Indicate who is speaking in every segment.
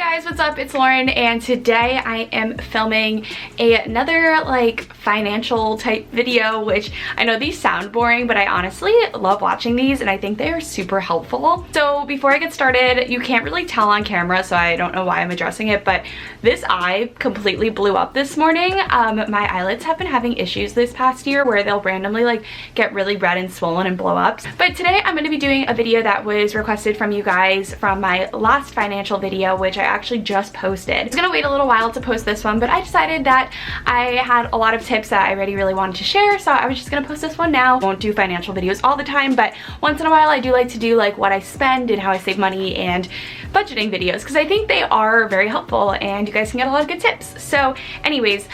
Speaker 1: guys, what's up? It's Lauren, and today I am filming another like financial type video, which I know these sound boring, but I honestly love watching these and I think they are super helpful. So before I get started, you can't really tell on camera, so I don't know why I'm addressing it, but this eye completely blew up this morning. My eyelids have been having issues this past year where they'll randomly like get really red and swollen and blow up. But today I'm going to be doing a video that was requested from you guys from my last financial video, which I actually just posted. I was gonna wait a little while to post this one, but I decided that I had a lot of tips that I really wanted to share, so I was just gonna post this one now. I won't do financial videos all the time, but once in a while I do like to do like what I spend and how I save money and budgeting videos, because I think they are very helpful and you guys can get a lot of good tips. So anyways,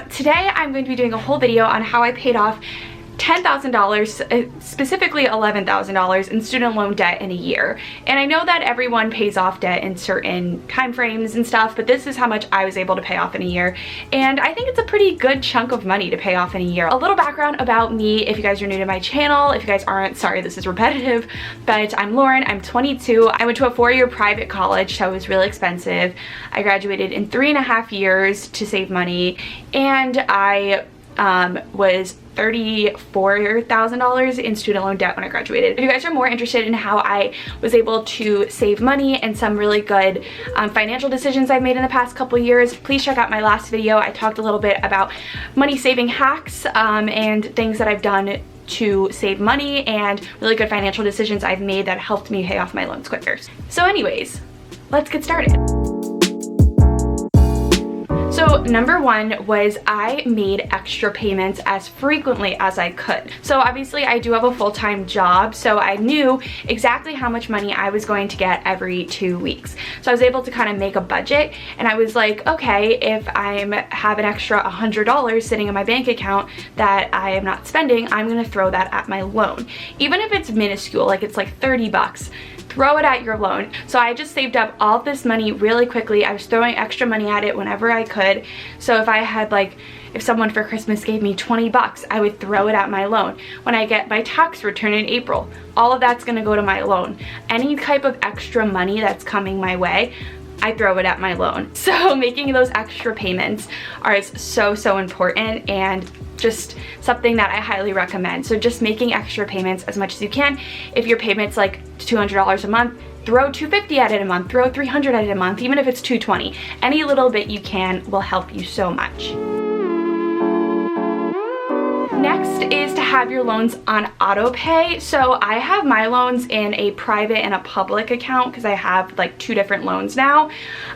Speaker 1: today I'm going to be doing a whole video on how I paid off $10,000, specifically $11,000 in student loan debt in a year. And I know that everyone pays off debt in certain time frames and stuff, but this is how much I was able to pay off in a year. And I think it's a pretty good chunk of money to pay off in a year. A little background about me, if you guys are new to my channel. If you guys aren't, sorry, this is repetitive, but I'm Lauren, I'm 22. I went to a 4-year private college, so it was really expensive. I graduated in 3.5 years to save money, and I was $34,000 in student loan debt when I graduated. If you guys are more interested in how I was able to save money and some really good financial decisions I've made in the past couple years, please check out my last video. I talked a little bit about money saving hacks and things that I've done to save money and really good financial decisions I've made that helped me pay off my loans quicker. So anyways, let's get started. So number one was I made extra payments as frequently as I could. So obviously I do have a full-time job, so I knew exactly how much money I was going to get every 2 weeks. So I was able to kind of make a budget, and I was like, okay, if I have an extra $100 sitting in my bank account that I am not spending, I'm gonna throw that at my loan. Even if it's minuscule, like it's like 30 bucks, throw it at your loan. So I just saved up all of this money really quickly. I was throwing extra money at it whenever I could. So if I had like, if someone for Christmas gave me 20 bucks, I would throw it at my loan. When I get my tax return in April, all of that's gonna go to my loan. Any type of extra money that's coming my way, I throw it at my loan. So making those extra payments are so important, and just something that I highly recommend. So just making extra payments as much as you can. If your payment's like $200 a month, throw $250 at it a month, throw $300 at it a month, even if it's $220. Any little bit you can will help you so much. Next is to have your loans on Autopay. So I have my loans in a private and a public account because I have like 2 different loans now,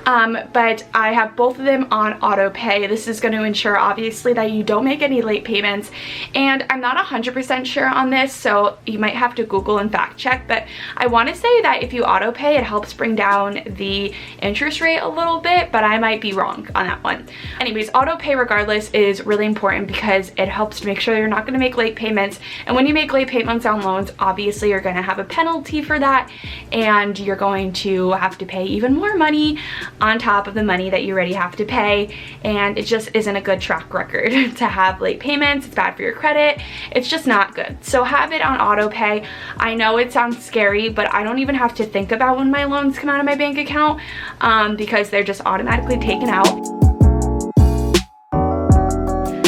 Speaker 1: but I have both of them on Autopay. This is going to ensure obviously that you don't make any late payments, and I'm not 100% sure on this, so you might have to Google and fact check, but I want to say that if you Autopay, it helps bring down the interest rate a little bit, but I might be wrong on that one. Anyways, Autopay regardless is really important because it helps to make sure you're not going to make late payments, and when you make late payments on loans, obviously you're going to have a penalty for that, and you're going to have to pay even more money on top of the money that you already have to pay, and it just isn't a good track record to have late payments. It's bad for your credit. It's just not good. So have it on Autopay. I know it sounds scary, but I don't even have to think about when my loans come out of my bank account because they're just automatically taken out.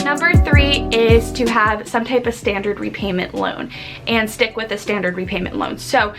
Speaker 1: Number 3 is to have some type of standard repayment loan and stick with a standard repayment loan. So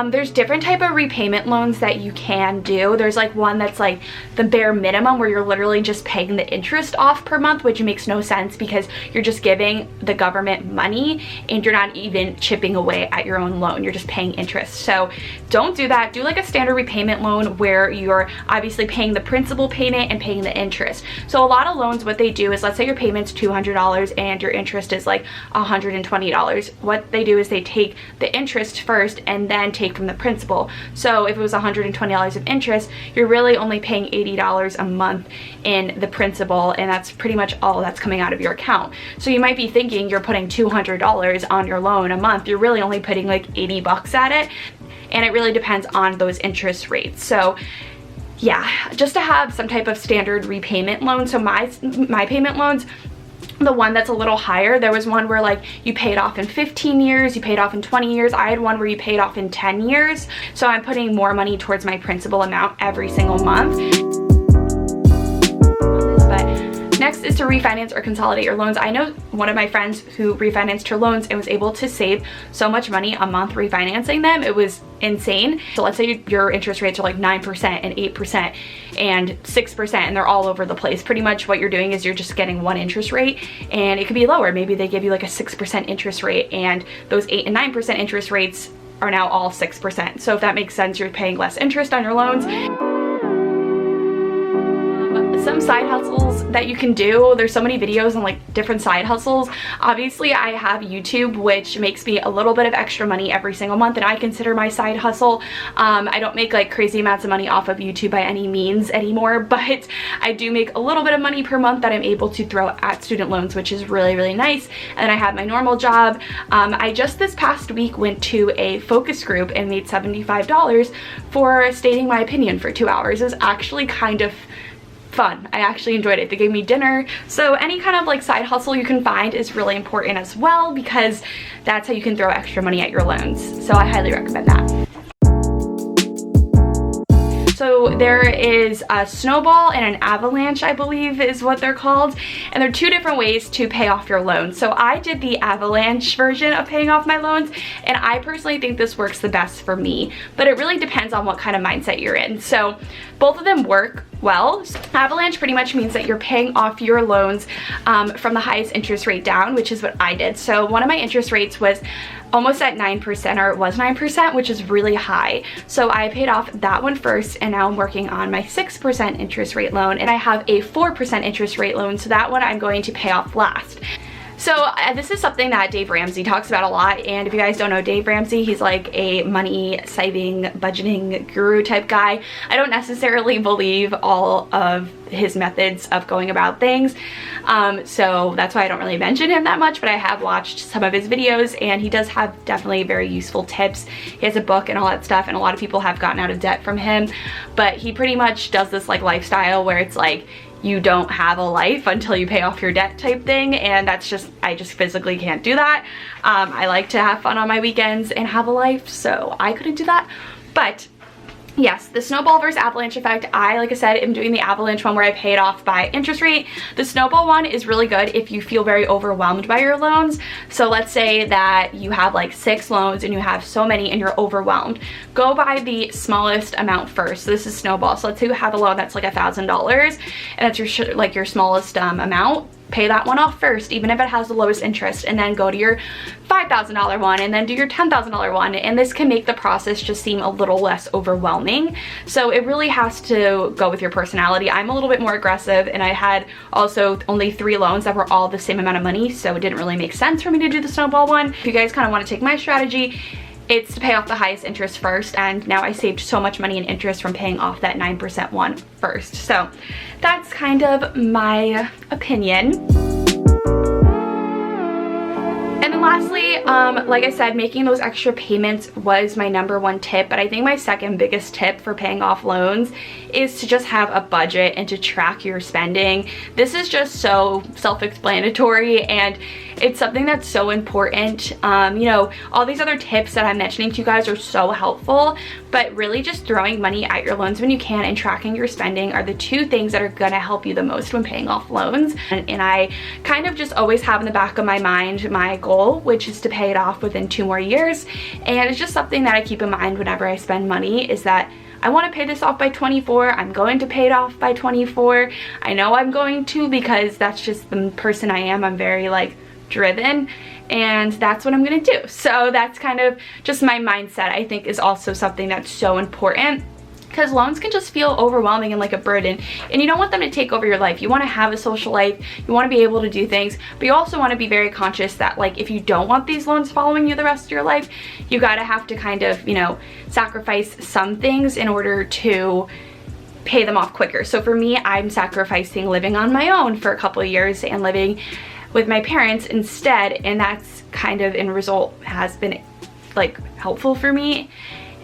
Speaker 1: there's different type of repayment loans that you can do. There's like one that's like the bare minimum where you're literally just paying the interest off per month, which makes no sense because you're just giving the government money and you're not even chipping away at your own loan. You're just paying interest. So don't do that. Do like a standard repayment loan where you're obviously paying the principal payment and paying the interest. So a lot of loans, what they do is, let's say your payment's $200 and your interest is like $120. What they do is they take the interest first and then take from the principal. So if it was $120 of interest, you're really only paying $80 a month in the principal, and that's pretty much all that's coming out of your account. So you might be thinking you're putting $200 on your loan a month. You're really only putting like 80 bucks at it, and it really depends on those interest rates. So yeah, just to have some type of standard repayment loan. So my payment loans the one that's a little higher. There was one where like you paid off in 15 years, you paid off in 20 years. I had one where you paid off in 10 years. So I'm putting more money towards my principal amount every single month. Next is to refinance or consolidate your loans. I know one of my friends who refinanced her loans and was able to save so much money a month refinancing them. It was insane. So let's say your interest rates are like 9% and 8% and 6% and they're all over the place. Pretty much what you're doing is you're just getting one interest rate, and it could be lower. Maybe they give you like a 6% interest rate, and those 8 and 9% interest rates are now all 6%. So if that makes sense, you're paying less interest on your loans. Some side hustles that you can do. There's so many videos on like different side hustles. Obviously I have YouTube, which makes me a little bit of extra money every single month, and I consider my side hustle. I don't make like crazy amounts of money off of YouTube by any means anymore, but I do make a little bit of money per month that I'm able to throw at student loans, which is really, really nice. And then I have my normal job. I just this past week went to a focus group and made $75 for stating my opinion for 2 hours. It was actually kind of fun. I actually enjoyed it. They gave me dinner. So any kind of like side hustle you can find is really important as well, because that's how you can throw extra money at your loans. So I highly recommend that. So there is a Snowball and an Avalanche, I believe is what they're called. And they're two different ways to pay off your loans. So I did the Avalanche version of paying off my loans, and I personally think this works the best for me, but it really depends on what kind of mindset you're in. So both of them work well. Avalanche pretty much means that you're paying off your loans from the highest interest rate down, which is what I did. So one of my interest rates was almost at 9%, or it was 9%, which is really high. So I paid off that one first, and now I'm working on my 6% interest rate loan, and I have a 4% interest rate loan, so that one I'm going to pay off last. So this is something that Dave Ramsey talks about a lot, and if you guys don't know Dave Ramsey, he's like a money saving, budgeting guru type guy. I don't necessarily believe all of his methods of going about things, so that's why I don't really mention him that much, but I have watched some of his videos, and he does have definitely very useful tips. He has a book and all that stuff, and a lot of people have gotten out of debt from him, but he pretty much does this like lifestyle where it's like you don't have a life until you pay off your debt type thing, and that's just, I just physically can't do that. I like to have fun on my weekends and have a life, so I couldn't do that. But yes, the Snowball versus Avalanche effect, like I said, am doing the Avalanche one where I pay it off by interest rate. The Snowball one is really good if you feel very overwhelmed by your loans. So let's say that you have like 6 loans and you have so many and you're overwhelmed. Go by the smallest amount first. So this is Snowball. So let's say you have a loan that's like $1,000 and that's your smallest amount. Pay that one off first, even if it has the lowest interest, and then go to your $5,000 one, and then do your $10,000 one, and this can make the process just seem a little less overwhelming. So it really has to go with your personality. I'm a little bit more aggressive, and I had also only 3 loans that were all the same amount of money, so it didn't really make sense for me to do the Snowball one. If you guys kind of want to take my strategy, it's to pay off the highest interest first, and now I saved so much money in interest from paying off that 9% one first. So that's kind of my opinion. And then lastly, like I said, making those extra payments was my #1 tip, but I think my second biggest tip for paying off loans is to just have a budget and to track your spending. This is just so self-explanatory, and it's something that's so important. You know, all these other tips that I'm mentioning to you guys are so helpful, but really just throwing money at your loans when you can and tracking your spending are the 2 things that are gonna help you the most when paying off loans. And I kind of just always have in the back of my mind my goal, which is to pay it off within 2 more years. And it's just something that I keep in mind whenever I spend money, is that I want to pay this off by 24. I'm going to pay it off by 24. I know I'm going to, because that's just the person I am. I'm very like driven, and that's what I'm gonna do. So that's kind of just my mindset. I think is also something that's so important, because loans can just feel overwhelming and like a burden, and you don't want them to take over your life. You want to have a social life, you want to be able to do things, but you also want to be very conscious that like if you don't want these loans following you the rest of your life, you gotta have to kind of, you know, sacrifice some things in order to pay them off quicker. So for me, I'm sacrificing living on my own for a couple of years and living with my parents instead, and that's kind of in result has been like helpful for me.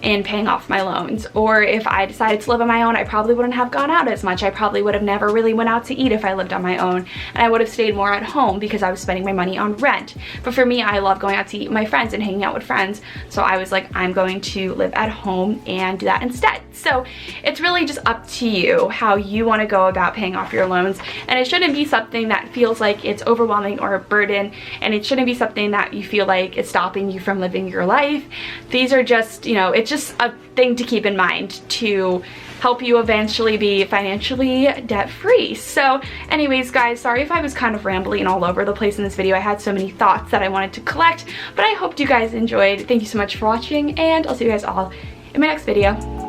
Speaker 1: in paying off my loans. Or if I decided to live on my own, I probably wouldn't have gone out as much. I probably would have never really went out to eat if I lived on my own, and I would have stayed more at home because I was spending my money on rent. But for me, I love going out to eat with my friends and hanging out with friends, so I was like, I'm going to live at home and do that instead. So it's really just up to you how you want to go about paying off your loans, and it shouldn't be something that feels like it's overwhelming or a burden, and it shouldn't be something that you feel like is stopping you from living your life. These are just, you know, it's just a thing to keep in mind to help you eventually be financially debt-free. So anyways, guys, sorry if I was kind of rambling all over the place in this video. I had so many thoughts that I wanted to collect, but I hope you guys enjoyed. Thank you so much for watching, and I'll see you guys all in my next video.